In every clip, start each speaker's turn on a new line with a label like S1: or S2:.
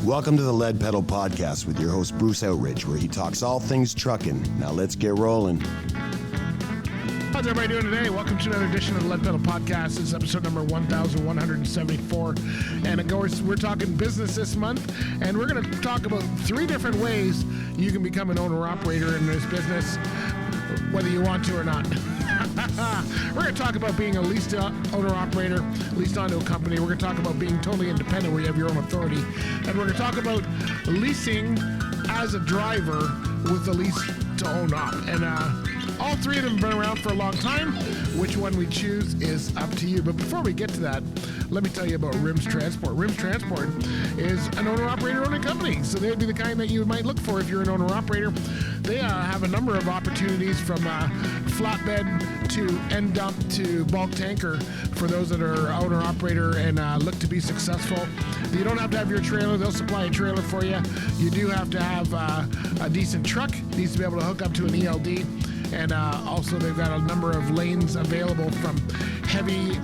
S1: Welcome to the Lead Pedal Podcast with your host, Bruce Outridge, where he talks all things trucking. Now let's get rolling.
S2: How's everybody doing today? Welcome to another edition of the Lead Pedal Podcast. This is episode number 1174. And of course, we're talking business this month, and we're going to talk about 3 different ways you can become an owner-operator in this business, whether you want to or not. We're going to talk about being a leased owner-operator, leased onto a company. We're going to talk about being totally independent where you have your own authority. And we're going to talk about leasing as a driver with a lease to own op. And all 3 of them have been around for a long time. Which one we choose is up to you. But before we get to that, let me tell you about Rims Transport. Rims Transport is an owner-operator owned company. So they'd be the kind that you might look for if you're an owner-operator. They have a number of opportunities from flatbed to end dump to bulk tanker for those that are owner-operator and look to be successful. You don't have to have your trailer. They'll supply a trailer for you. You do have to have a decent truck. Needs to be able to hook up to an ELD. And also they've got a number of lanes available from heavy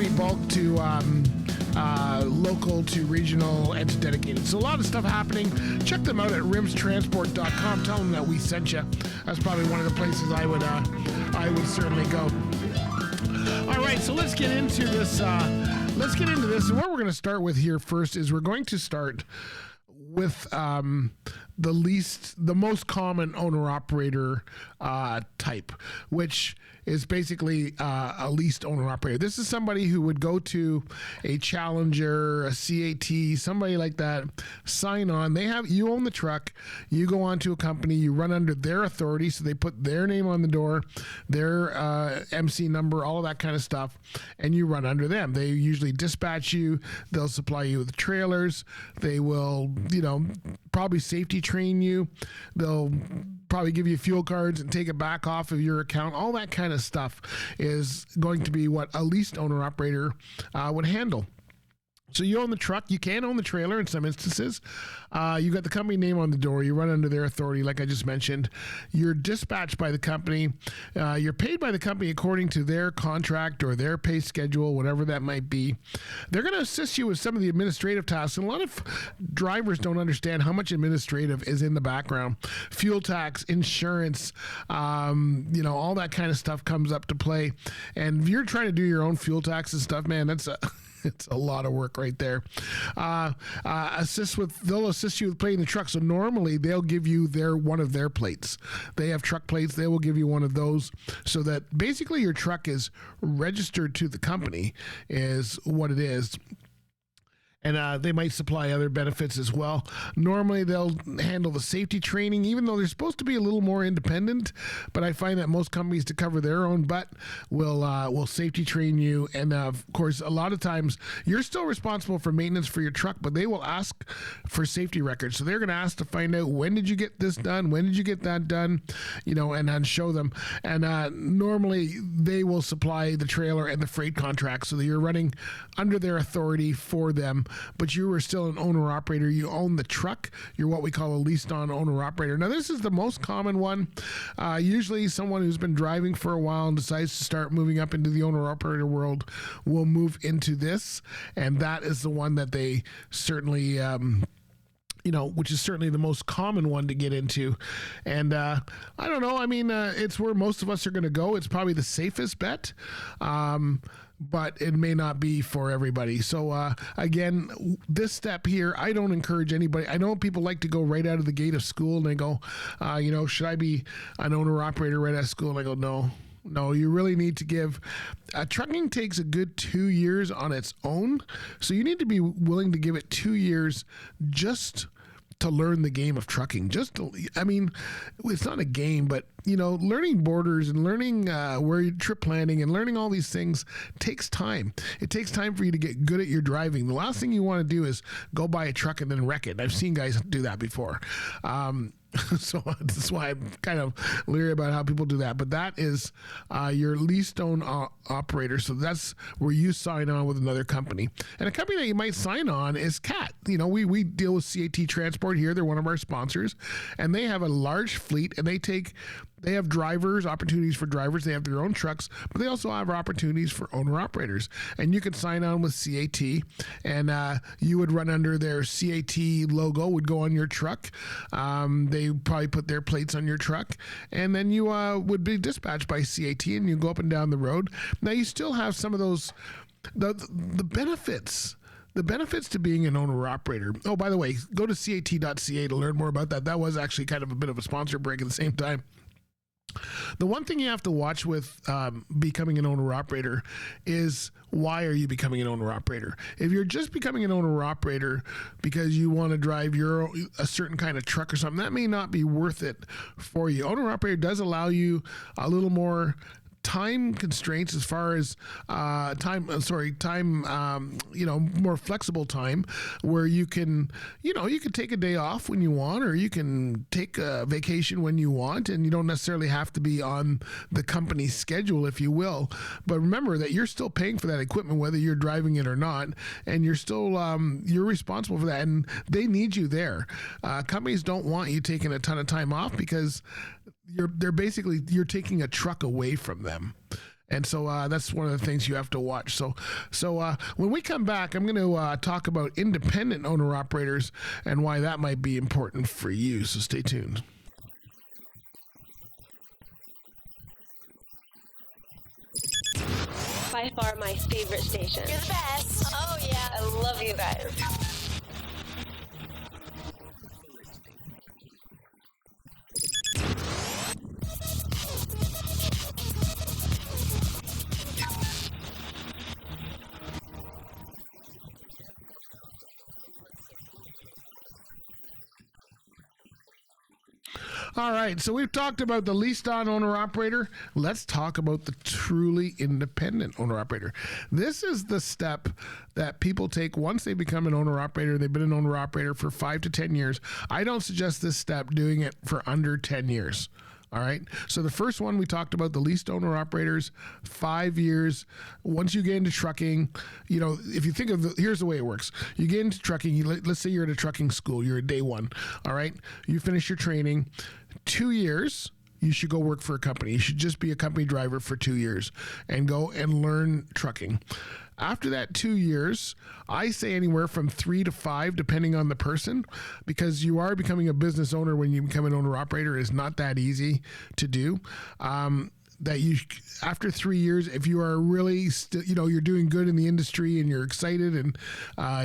S2: bulk to local to regional and to dedicated. So a lot of stuff happening. Check them out at rimstransport.com. Tell them that we sent you. That's probably one of the places I would certainly go. All right, so let's get into this. And what we're going to start with here first is we're going to start with the most common owner-operator type, which is basically a leased owner-operator. This is somebody who would go to a Challenger, a CAT, somebody like that, sign on. You own the truck, you go on to a company, you run under their authority, so they put their name on the door, their MC number, all of that kind of stuff, and you run under them. They usually dispatch you, they'll supply you with trailers, they will, probably safety train you, they'll probably give you fuel cards and take it back off of your account. All that kind of stuff is going to be what a leased owner-operator would handle. So you own the truck, you can own the trailer in some instances. You got the company name on the door, you run under their authority, like I just mentioned. You're dispatched by the company. You're paid by the company according to their contract or their pay schedule, whatever that might be. They're going to assist you with some of the administrative tasks. And a lot of drivers don't understand how much administrative is in the background. Fuel tax, insurance, all that kind of stuff comes up to play. And if you're trying to do your own fuel tax and stuff, man, it's a lot of work right there. They'll assist you with plating the truck. So normally they'll give you one of their plates. They have truck plates. They will give you one of those so that basically your truck is registered to the company is what it is. And they might supply other benefits as well. Normally, they'll handle the safety training, even though they're supposed to be a little more independent. But I find that most companies, to cover their own butt, will safety train you. And of course, a lot of times, you're still responsible for maintenance for your truck, but they will ask for safety records. So they're going to ask to find out, when did you get this done? When did you get that done? And then show them. And normally, they will supply the trailer and the freight contract so that you're running under their authority for them. But you are still an owner-operator. You own the truck. You're what we call a leased-on owner-operator. Now, this is the most common one. Usually, someone who's been driving for a while and decides to start moving up into the owner-operator world will move into this, and that is the one that they certainly which is certainly the most common one to get into. And I don't know. I mean, it's where most of us are going to go. It's probably the safest bet. But it may not be for everybody. So again, this step here, I don't encourage anybody. I know people like to go right out of the gate of school and they go, should I be an owner-operator right out of school? And I go, no, you really need to give. Trucking takes a good 2 years on its own. So you need to be willing to give it 2 years just to learn the game of trucking. It's not a game, but learning borders and learning where you're trip planning and learning all these things takes time. It takes time for you to get good at your driving. The last thing you want to do is go buy a truck and then wreck it. I've seen guys do that before. So that's why I'm kind of leery about how people do that. But that is your leased own operator. So that's where you sign on with another company. And a company that you might sign on is CAT. We deal with CAT Transport here. They're one of our sponsors. And they have a large fleet, and they take They have opportunities for drivers. They have their own trucks, but they also have opportunities for owner-operators. And you could sign on with CAT, and you would run under their CAT logo, would go on your truck. They probably put their plates on your truck, and then you would be dispatched by CAT, and you go up and down the road. Now, you still have some of those, the benefits. The benefits to being an owner-operator. Oh, by the way, go to cat.ca to learn more about that. That was actually kind of a bit of a sponsor break at the same time. The one thing you have to watch with becoming an owner-operator is, why are you becoming an owner-operator? If you're just becoming an owner-operator because you want to drive a certain kind of truck or something, that may not be worth it for you. Owner-operator does allow you a little more time constraints as far as more flexible time, where you can take a day off when you want, or you can take a vacation when you want, and you don't necessarily have to be on the company's schedule, if you will. But remember that you're still paying for that equipment, whether you're driving it or not, and you're still you're responsible for that, and they need you there. Companies don't want you taking a ton of time off, because you're taking a truck away from them. And so that's one of the things you have to watch. So when we come back, I'm going to talk about independent owner-operators and why that might be important for you. So stay tuned.
S3: By far my favorite station.
S4: You're the best. Oh, yeah.
S3: I love you guys.
S2: All right, so we've talked about the leased on owner-operator. Let's talk about the truly independent owner-operator. This is the step that people take once they become an owner-operator. They've been an owner-operator for 5 to 10 years. I don't suggest this step doing it for under 10 years. All right. So the first one we talked about, the leased owner operators, 5 years. Once you get into trucking, if you think of here's the way it works. You get into trucking. Let's say you're at a trucking school. You're at day one. All right. You finish your training. 2 years. You should go work for a company. You should just be a company driver for 2 years and go and learn trucking. After that 2 years, I say anywhere from 3 to 5, depending on the person, because you are becoming a business owner when you become an owner operator is not that easy to do. After 3 years, if you are really you're doing good in the industry and you're excited and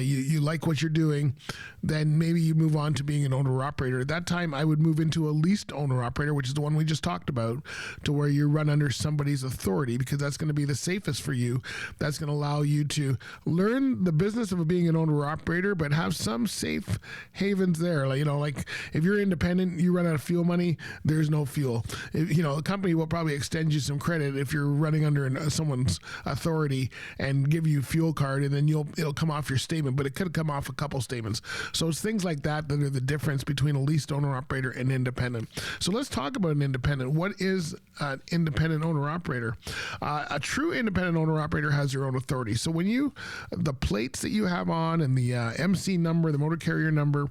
S2: you like what you're doing, then maybe you move on to being an owner operator. At that time, I would move into a leased owner operator, which is the one we just talked about, to where you run under somebody's authority, because that's going to be the safest for you. That's going to allow you to learn the business of being an owner operator, but have some safe havens there. Like if you're independent, you run out of fuel money, there's no fuel. A company will probably extend you some credit if you're running under someone's authority and give you a fuel card, and then it'll come off your statement, but it could come off a couple statements. So it's things like that are the difference between a leased owner operator and independent. So let's talk about an independent. What is an independent owner operator? A true independent owner operator has their own authority. So when the plates that you have on and the MC number, the motor carrier number,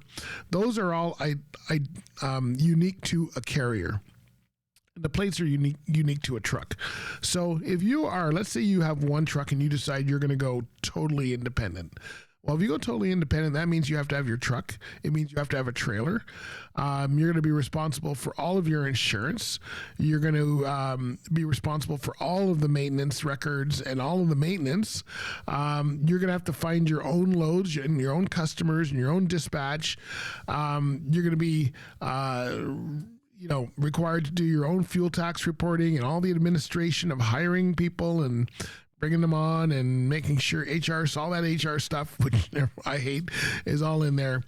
S2: those are all unique to a carrier. The plates are unique to a truck. So if let's say you have one truck and you decide you're going to go totally independent. Well, if you go totally independent, that means you have to have your truck. It means you have to have a trailer. You're going to be responsible for all of your insurance. You're going to be responsible for all of the maintenance records and all of the maintenance. You're going to have to find your own loads and your own customers and your own dispatch. You're going to be required to do your own fuel tax reporting and all the administration of hiring people and bringing them on and making sure all that HR stuff, which I hate, is all in there.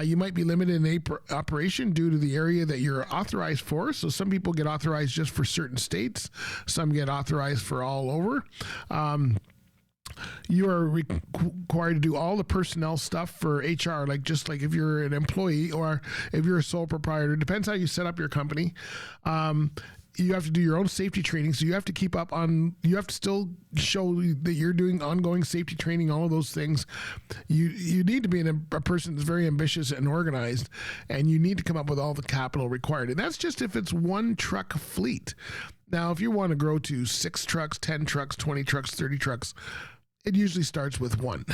S2: You might be limited in operation due to the area that you're authorized for. So some people get authorized just for certain states. Some get authorized for all over. You are required to do all the personnel stuff for HR, just like if you're an employee or if you're a sole proprietor. Depends how you set up your company. you have to do your own safety training. So you have to keep up on, you have to still show that you're doing ongoing safety training, all of those things. You need to be a person that's very ambitious and organized, and you need to come up with all the capital required. And that's just if it's one truck fleet. Now, if you want to grow to 6 trucks, 10 trucks, 20 trucks, 30 trucks, it usually starts with 1.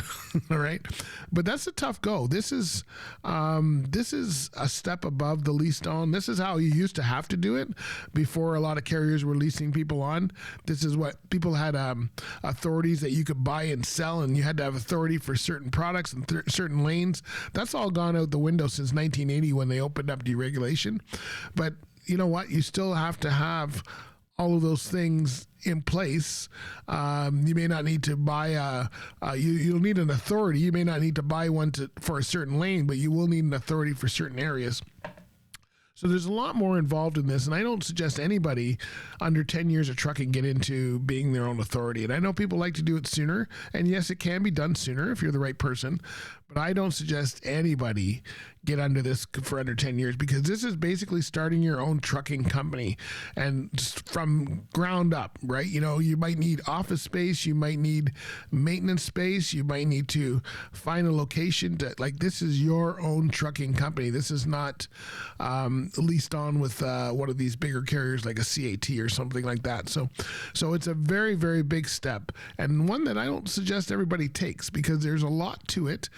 S2: All right. But that's a tough go. This is a step above the leased on. This is how you used to have to do it before a lot of carriers were leasing people on. This is what people had authorities that you could buy and sell, and you had to have authority for certain products and certain lanes. That's all gone out the window since 1980 when they opened up deregulation. But you know what? You still have to have all of those things in place. You may not need to buy you'll need an authority. You may not need to buy one for a certain lane, but you will need an authority for certain areas. So there's a lot more involved in this, and I don't suggest anybody under 10 years of trucking get into being their own authority. And I know people like to do it sooner, and yes, it can be done sooner if you're the right person, but I don't suggest anybody get under this for under 10 years, because this is basically starting your own trucking company, and just from ground up, right? You know, you might need office space, you might need maintenance space, you might need to find a location to, like, this is your own trucking company. This is not leased on with one of these bigger carriers like a CAT or something like that. So it's a very, very big step, and one that I don't suggest everybody takes, because there's a lot to it.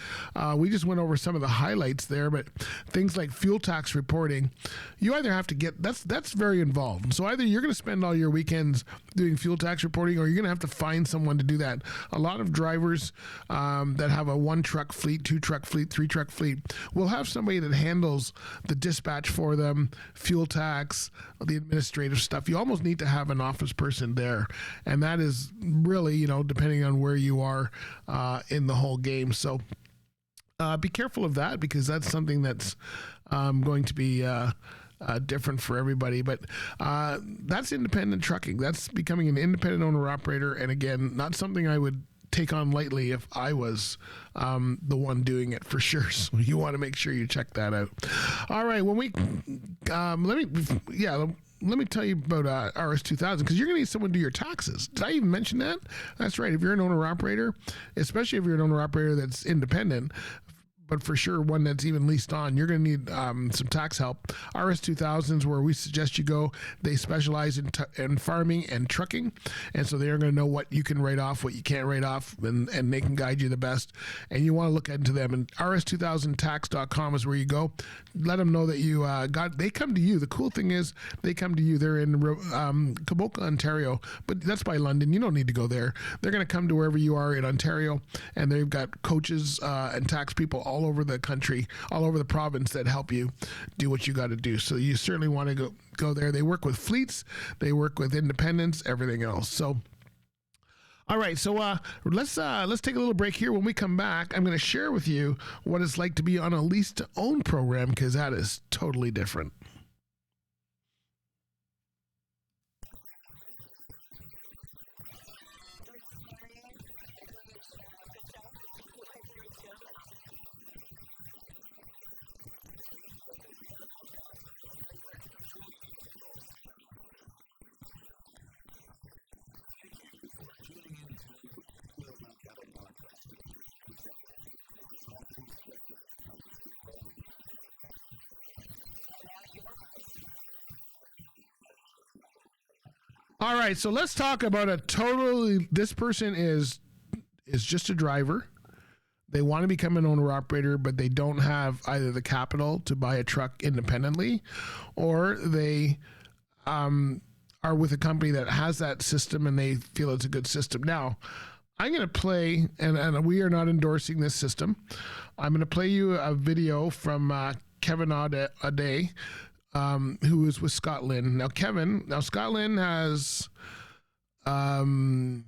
S2: We just went over some of the highlights there, but things like fuel tax reporting, you either have to get, that's very involved. So either you're going to spend all your weekends doing fuel tax reporting, or you're going to have to find someone to do that. A lot of drivers that have a 1 truck fleet, 2 truck fleet, 3 truck fleet will have somebody that handles the dispatch for them, fuel tax, the administrative stuff. You almost need to have an office person there, and that is really, you know, depending on where you are in the whole game. So be careful of that, because that's something that's going to be different for everybody. But that's independent trucking. That's becoming an independent owner-operator, and again, not something I would take on lightly if I was the one doing it, for sure. So you want to make sure you check that out. All right, when we let me tell you about RS2000, because you're going to need someone to do your taxes. Did I even mention that? That's right. If you're an owner-operator, especially if you're an owner-operator that's independent, but for sure one that's even leased on, you're going to need some tax help. RS2000s, where we suggest you go, they specialize in farming and trucking, and so they're going to know what you can write off, what you can't write off, and they can guide you the best, and you want to look into them. And rs2000tax.com is where you go. Let them know that you they come to you. The cool thing is they come to you. They're in Caboca, Ontario, but that's by London. You don't need to go there. They're going to come to wherever you are in Ontario, and they've got coaches and tax people all over the country, all over the province, that help you do what you got to do. So you certainly want to go there. They work with fleets, they work with independents, everything else. So all right, so let's take a little break here. When we come back, I'm going to share with you what it's like to be on a lease to own program, because that is totally different. All right, so let's talk about this person is just a driver. They want to become an owner-operator, but they don't have either the capital to buy a truck independently, or they are with a company that has that system and they feel it's a good system. Now, I'm going to play, and we are not endorsing this system. I'm going to play you a video from Kevin Audet, who is with Scott Lynn. Now Scott Lynn has, I'm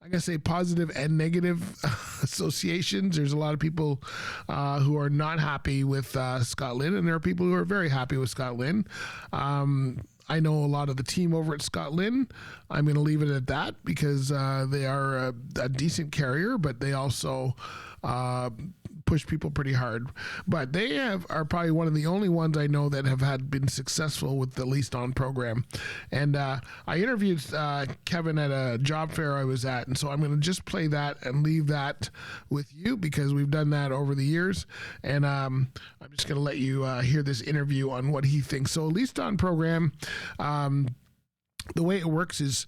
S2: going to say, positive and negative associations. There's a lot of people who are not happy with Scott Lynn, and there are people who are very happy with Scott Lynn. I know a lot of the team over at Scott Lynn. I'm going to leave it at that, because they are a decent carrier, but they also push people pretty hard. But they are probably one of the only ones I know that have been successful with the Leased On program. And I interviewed Kevin at a job fair I was at, and so I'm going to just play that and leave that with you because we've done that over the years. And I'm just going to let you hear this interview on what he thinks. So Leased On program, the way it works is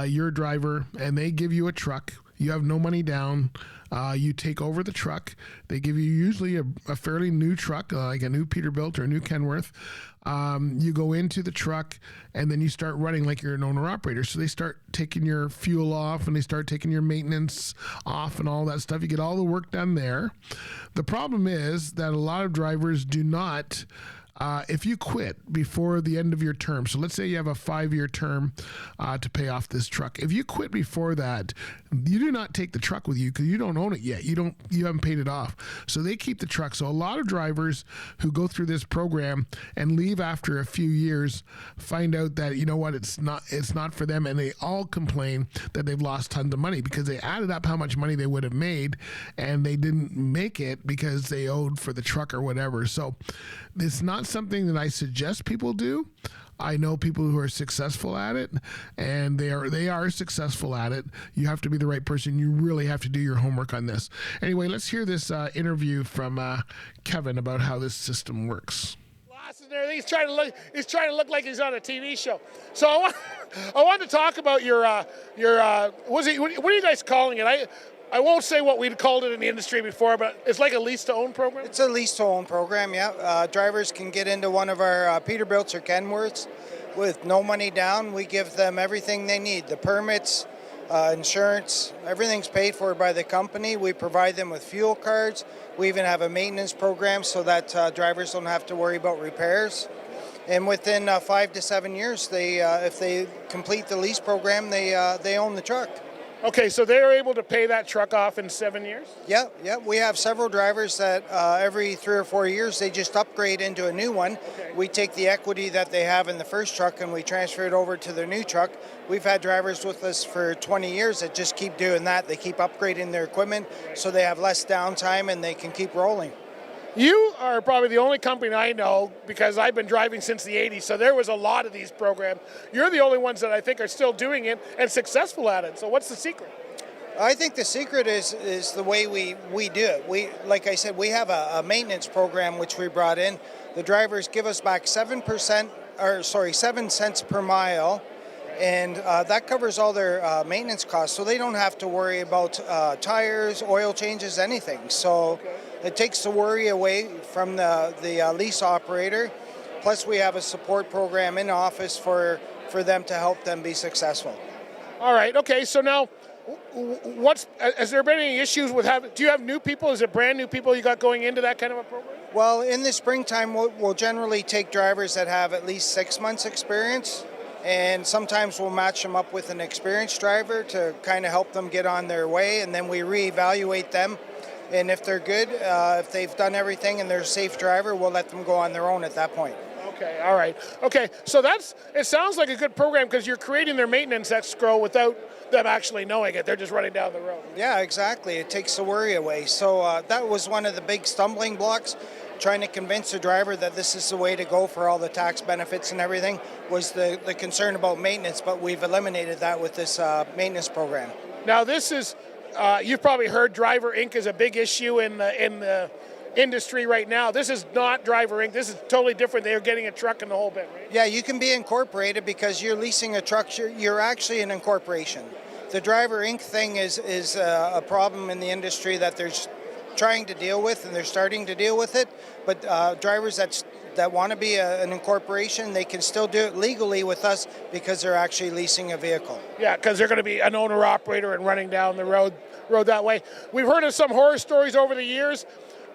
S2: you're a driver and they give you a truck. You have no money down. You take over the truck. They give you usually a fairly new truck, like a new Peterbilt or a new Kenworth. You go into the truck and then you start running like you're an owner-operator. So they start taking your fuel off and they start taking your maintenance off and all that stuff. You get all the work done there. The problem is that a lot of drivers do not... if you quit before the end of your term, so let's say you have a 5-year term to pay off this truck. If you quit before that, you do not take the truck with you because you don't own it yet. You haven't paid it off. So they keep the truck. So a lot of drivers who go through this program and leave after a few years find out that, you know what, it's not for them, and they all complain that they've lost tons of money because they added up how much money they would have made and they didn't make it because they owed for the truck or whatever. So it's not something that I suggest people do. I know people who are successful at it, and they are successful at it. You have to be the right person. You really have to do your homework on this. Anyway, let's hear this interview from Kevin about how this system works.
S4: He's trying to look like he's on a TV show. So I want to talk about your what are you guys calling it? I won't say what we'd called it in the industry before, but it's like a lease-to-own program?
S5: It's a lease-to-own program, yeah. Drivers can get into one of our Peterbilts or Kenworths with no money down. We give them everything they need, the permits, insurance, everything's paid for by the company. We provide them with fuel cards. We even have a maintenance program so that drivers don't have to worry about repairs. And within 5 to 7 years, if they complete the lease program, they own the truck.
S4: Okay, so they're able to pay that truck off in 7 years?
S5: Yeah. We have several drivers that every 3 or 4 years, they just upgrade into a new one.
S4: Okay.
S5: We take the equity that they have in the first truck and we transfer it over to their new truck. We've had drivers with us for 20 years that just keep doing that. They keep upgrading their equipment so they have less downtime and they can keep rolling.
S4: You are probably the only company I know, because I've been driving since the 80s, so there was a lot of these programs. You're the only ones that I think are still doing it and successful at it. So what's the secret?
S5: I think the secret is the way we do it. Like I said, we have a maintenance program which we brought in. The drivers give us back 7 cents per mile, and that covers all their maintenance costs, so they don't have to worry about tires, oil changes, anything. So it takes the worry away from the lease operator. Plus, we have a support program in office for them to help them be successful.
S4: All right. Okay. So now, has there been any issues with do you have new people? Is it brand new people you got going into that kind of a program?
S5: Well, in the springtime, we'll generally take drivers that have at least 6 months experience. And sometimes we'll match them up with an experienced driver to kind of help them get on their way, and then we reevaluate them. And if they're good, if they've done everything and they're a safe driver, we'll let them go on their own at that point.
S4: Okay, all right. Okay, so it sounds like a good program because you're creating their maintenance escrow without them actually knowing it. They're just running down the road.
S5: Yeah, exactly. It takes the worry away. So that was one of the big stumbling blocks, trying to convince the driver that this is the way to go for all the tax benefits and everything, was the concern about maintenance, but we've eliminated that with this maintenance program.
S4: Now this is, you've probably heard Driver Inc. is a big issue in the industry right now. This is not Driver Inc. This is totally different. They're getting a truck and the whole bit, right?
S5: Yeah, you can be incorporated because you're leasing a truck. You're actually an incorporation. The Driver Inc. thing is a problem in the industry that they're trying to deal with, and they're starting to deal with it. But drivers that want to be an incorporation, they can still do it legally with us because they're actually leasing a vehicle.
S4: Yeah, because they're going to be an owner-operator and running down the road that way. We've heard of some horror stories over the years.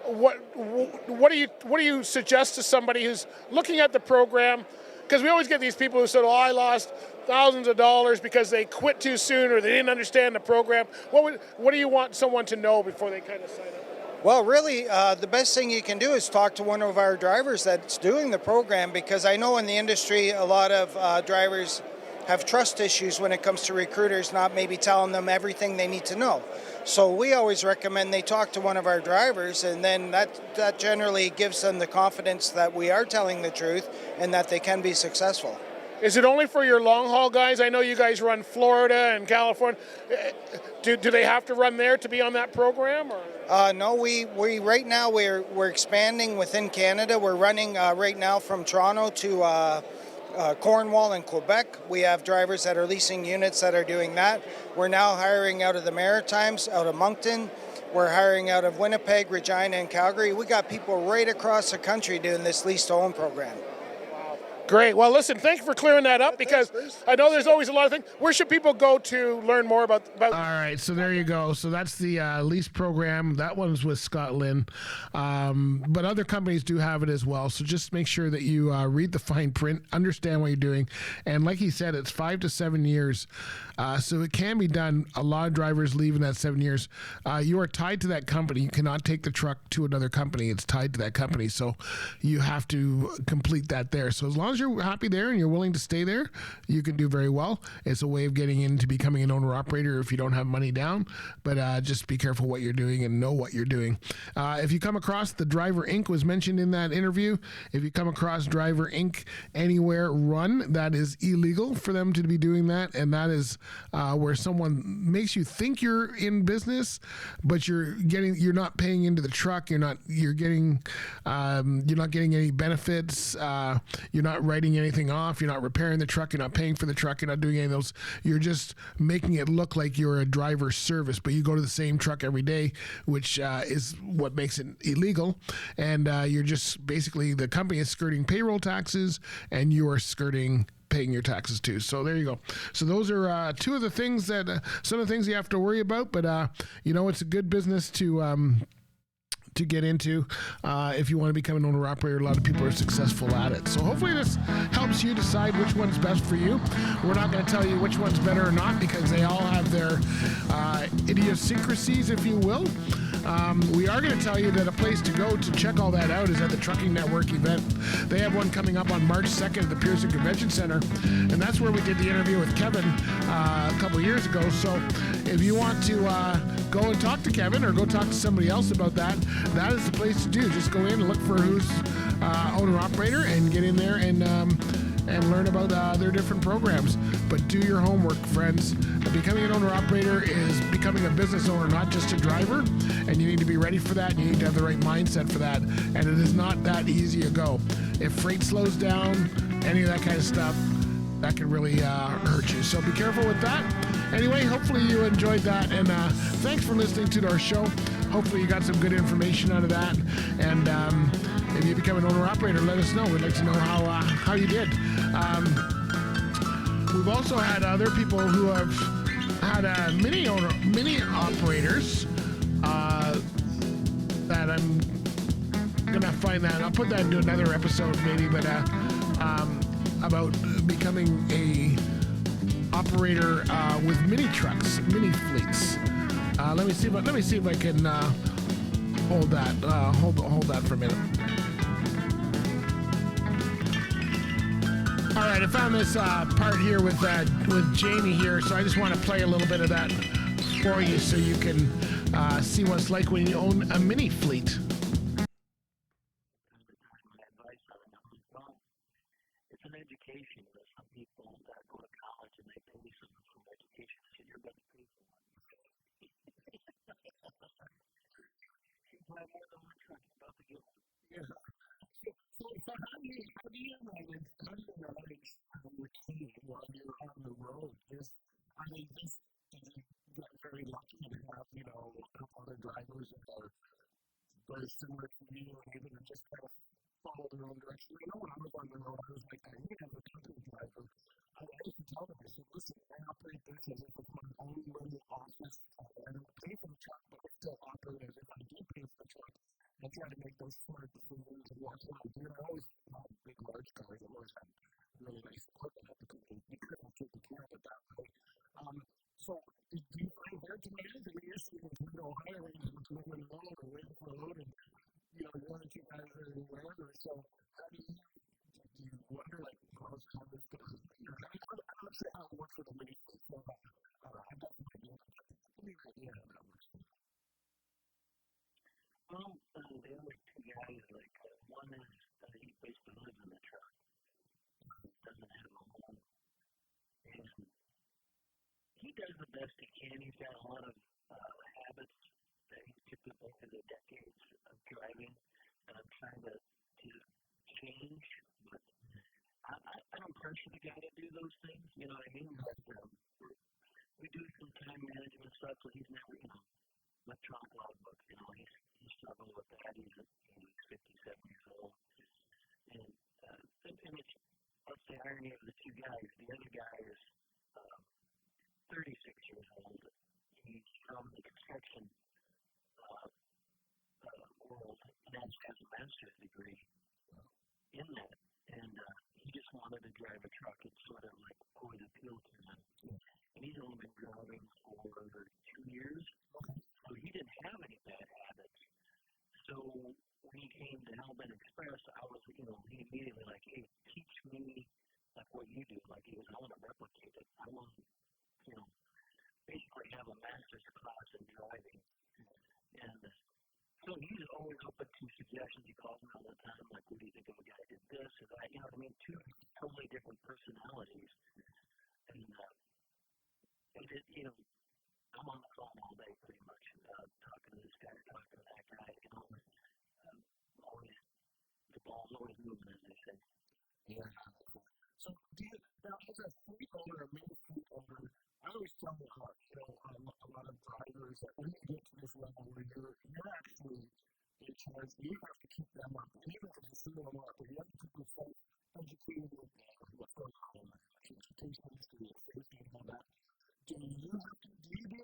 S4: What do you suggest to somebody who's looking at the program? Because we always get these people who said, "Oh, I lost thousands of dollars because they quit too soon or they didn't understand the program." What do you want someone to know before they kind of sign up?
S5: Well, really, the best thing you can do is talk to one of our drivers that's doing the program, because I know in the industry a lot of drivers have trust issues when it comes to recruiters not maybe telling them everything they need to know. So we always recommend they talk to one of our drivers, and then that generally gives them the confidence that we are telling the truth and that they can be successful.
S4: Is it only for your long haul guys? I know you guys run Florida and California. Do they have to run there to be on that program? Or?
S5: No, we right now we're expanding within Canada. We're running right now from Toronto to Cornwall and Quebec. We have drivers that are leasing units that are doing that. We're now hiring out of the Maritimes, out of Moncton. We're hiring out of Winnipeg, Regina, and Calgary. We got people right across the country doing this lease to own program.
S4: Great. Well, listen, thank you for clearing that up, because I know there's always a lot of things. Where should people go to learn more about?
S2: All right, so there you go. So that's the lease program. That one's with Scott Lynn. But other companies do have it as well. So just make sure that you read the fine print, understand what you're doing. And like he said, it's 5 to 7 years. So it can be done. A lot of drivers leave in that 7 years. You are tied to that company. You cannot take the truck to another company. It's tied to that company. So you have to complete that there. So as long as you're happy there and you're willing to stay there, you can do very well. It's a way of getting into becoming an owner-operator if you don't have money down, but just be careful what you're doing and know what you're doing. If you come across the Driver Inc. was mentioned in that interview, if you come across Driver Inc. anywhere, run. That is illegal for them to be doing that, and that is where someone makes you think you're in business, but you're not paying into the truck. You're not getting any benefits. You're not writing anything off. You're not repairing the truck. You're not paying for the truck. You're not doing any of those. You're just making it look like you're a driver service, but you go to the same truck every day, which is what makes it illegal. And you're just basically, the company is skirting payroll taxes and you are skirting paying your taxes too. So there you go. So those are two of the things that some of the things you have to worry about, but it's a good business to get into if you want to become an owner operator. A lot of people are successful at it. So hopefully this helps you decide which one's best for you. We're not going to tell you which one's better or not, because they all have their idiosyncrasies, if you will. We are going to tell you that a place to go to check all that out is at the Trucking Network event. They have one coming up on March 2nd at the Pearson Convention Centre, and that's where we did the interview with Kevin a couple of years ago. So if you want to go and talk to Kevin or go talk to somebody else about that, that is the place to do. Just go in and look for who's owner-operator and get in there and learn about their different programs. But do your homework, friends. Becoming an owner-operator is becoming a business owner, not just a driver, and you need to be ready for that. You need to have the right mindset for that, and it is not that easy a go. If freight slows down, any of that kind of stuff, that can really hurt you. So be careful with that. Anyway, hopefully you enjoyed that, and thanks for listening to our show. Hopefully you got some good information out of that, and if you become an owner-operator, let us know. We'd like to know how you did. We've also had other people who have had mini operators that I'm gonna find that. I'll put that into another episode maybe, but about becoming a operator with mini trucks, mini fleets. Let me see if I can hold that. Hold that for a minute. All right, I found this part here with Jamie here, so I just want to play a little bit of that for you so you can see what it's like when you own a mini fleet.
S6: It's an education. There's some people that go to college and they pay some education, so you're going to pay for one. People have more than one truck about to get one. Yeah. So how do you manage your team while you're on the road? Are they just get very lucky to have, a couple other drivers that are very similar to you and able to just kind of follow their own direction? When I was on the road, I was like, I need to have a company driver. I used to tell them, I said, listen, I operate this as if it's my own little office. I don't pay for the truck, but I still operate as if I do pay for the truck. I try to make those smart decisions and watch what I do. I always big, large cars. I always had really nice equipment at the company. You couldn't take care of it that way. So, do you find hard to manage? I mean, you're seeing window hiring and delivering a load or waiting for a load, and one or two guys are wherever. So, how do you wonder, like, how this going to I'm not sure how it works for the mini. So, I don't know. Give me an idea how that works. does the best he can. He's got a lot of habits that he's picked up over the decades of driving, and I'm trying to change. But I don't pressure the guy to do those things, you know what I mean? But we do some time management stuff, so he's never, electronic logbook, he's struggling with that. He's 57 years old. And it's, that's the irony of the two guys. The other guy is 36 years old. He's from the construction world and has a master's degree in that. And he just wanted to drive a truck. It's sort of like always appealed to him. And he's only been driving for 2 years. So he didn't have any bad habits. So when he came to Hellbent Express, I was, he immediately like, hey, teach me like what you do. Like he was, I want to replicate it. I want to, basically have a master's class in driving. And so he's always open to suggestions. He calls me all the time, like, what do you think of a guy who did this or that? You know what I mean? Two totally different personalities. And I'm on the phone all day pretty much, talking to this guy, talking to that guy. Always, the ball's always moving, as they say.
S2: Yeah. So, now as a fleet owner, a main fleet owner, I always tell a lot of drivers that when you get to this level where you're actually in charge, you have to keep them up. And even if you're still them up, you have to keep yourself educated with what's going on, transportation industry, safety, and all that. Do you do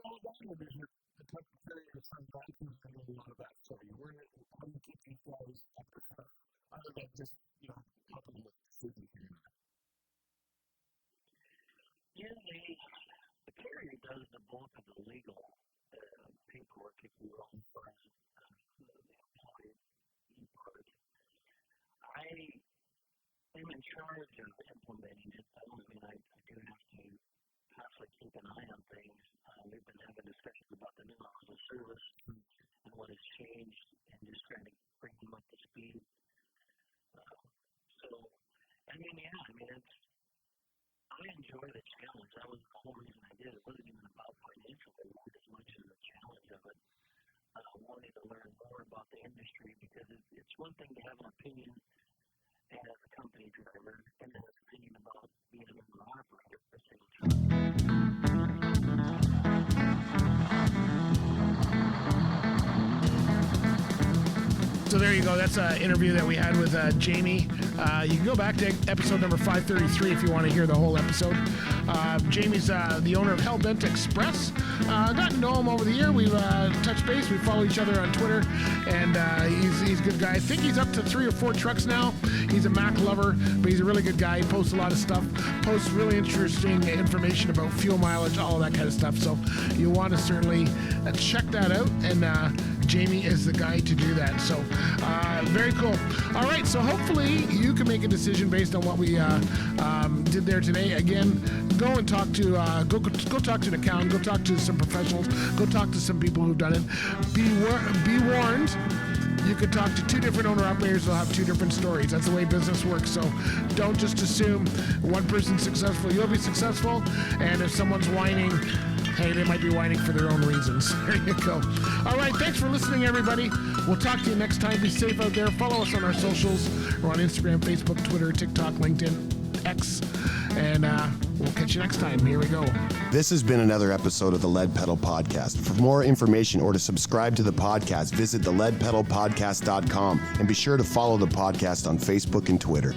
S2: all that, or does the type of carrier your son guy who's doing a lot of that for you? How do you keep these guys up other than just, helping with safety?
S6: Yeah, the carrier does the bulk of the legal paperwork, if you will, as far as the employee part. I am in charge of implementing it. I do have to constantly keep an eye on things. We've been having discussions about the new hours of service and what has changed, and just trying to bring them up to speed. I enjoy the challenge. That was the whole reason I did it. It wasn't even about financial reward as much as the challenge of it. Wanting to learn more about the industry, because it's one thing to have an opinion as a company driver and then an opinion about being an owner-operator for a single truck.
S2: So there you go. That's an interview that we had with Jamie. You can go back to episode number 533 if you want to hear the whole episode. Jamie's the owner of Hellbent Express. Got to know him over the year. We've touched base. We follow each other on Twitter, and he's a good guy. I think he's up to 3 or 4 trucks now. He's a Mac lover, but he's a really good guy. He posts a lot of stuff, posts really interesting information about fuel mileage, all of that kind of stuff. So you'll want to certainly check that out, and Jamie is the guy to do that. So very cool. All right, so hopefully you can make a decision based on what we did there today. Again, go and talk to go talk to an accountant, go talk to some professionals, go talk to some people who've done it. Be warned. You could talk to 2 different owner-operators who'll have 2 different stories. That's the way business works. So don't just assume one person's successful, you'll be successful. And if someone's whining, hey, they might be whining for their own reasons. There you go. All right, thanks for listening, everybody. We'll talk to you next time. Be safe out there. Follow us on our socials. We're on Instagram, Facebook, Twitter, TikTok, LinkedIn, X. And we'll catch you next time. Here we go.
S1: This has been another episode of the Lead Pedal Podcast. For more information or to subscribe to the podcast, visit theleadpedalpodcast.com and be sure to follow the podcast on Facebook and Twitter.